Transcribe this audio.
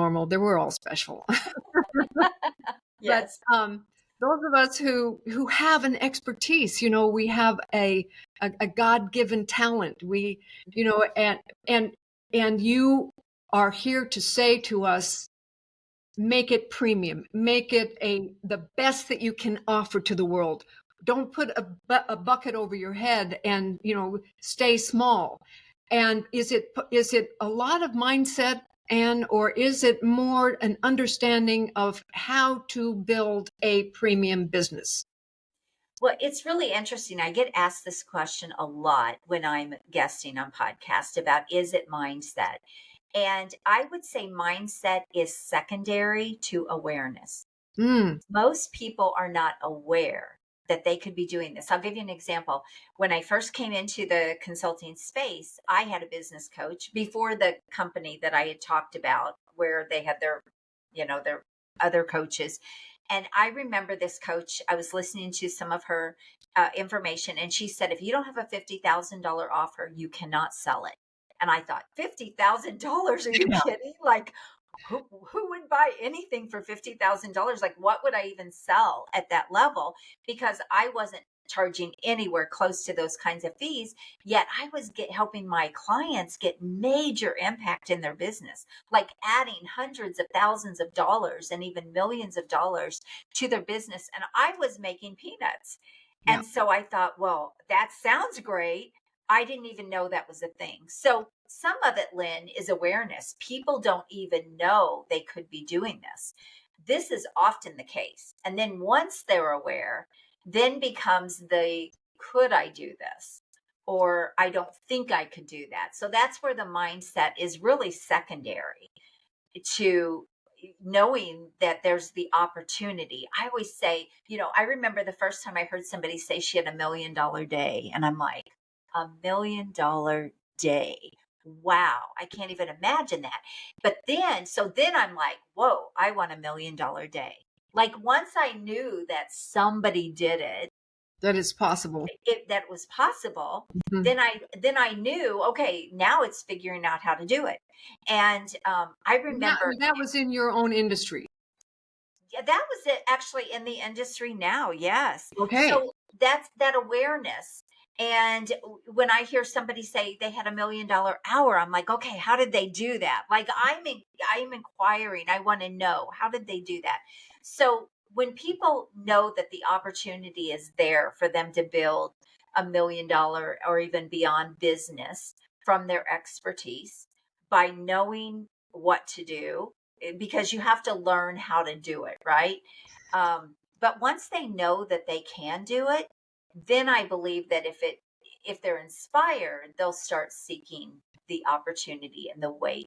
normal. We're all special. But Yes. those of us who have an expertise, we have a God-given talent. We, and and you are here to say to us, make it premium, make it the best that you can offer to the world. Don't put a bucket over your head and stay small. And is it a lot of mindset, and or is it more an understanding of how to build a premium business? Well, it's really interesting. I get asked this question a lot when I'm guesting on podcasts about is it mindset? And I would say mindset is secondary to awareness. Mm, Most people are not aware that they could be doing this. I'll give you an example. When I first came into the consulting space, I had a business coach before the company that I had talked about, where they had their other coaches. And I remember this coach, I was listening to some of her information, and she said, if you don't have a $50,000 offer, you cannot sell it. And I thought, $50,000? Are you yeah, kidding? Like, who would buy anything for $50,000? Like, what would I even sell at that level? Because I wasn't charging anywhere close to those kinds of fees. Yet I was helping my clients get major impact in their business, like adding hundreds of thousands of dollars and even millions of dollars to their business. And I was making peanuts. yeah, And so I thought, well, that sounds great. I didn't even know that was a thing. So some of it, Lynn, is awareness. People don't even know they could be doing this. This is often the case. And then once they're aware, then becomes the could I do this? Or I don't think I could do that. So that's where the mindset is really secondary to knowing that there's the opportunity. I always say, I remember the first time I heard somebody say she had $1 million day, and I'm like, $1 million day. Wow, I can't even imagine that. But then I'm like, whoa, I want $1 million day. Like once I knew that somebody did it, that is possible. that was possible, Mhm. then I knew, okay, now it's figuring out how to do it. And I And that, remember, that was in your own industry. yeah, that was it actually in the industry now. Yes. Okay. So that's that awareness. And when I hear somebody say they had $1 million hour, I'm like, okay, how did they do that? Like I'm inquiring. I want to know, how did they do that? So when people know that the opportunity is there for them to build $1 million or even beyond business from their expertise by knowing what to do, because you have to learn how to do it, right? But once they know that they can do it, then I believe that if they're inspired, they'll start seeking the opportunity and the way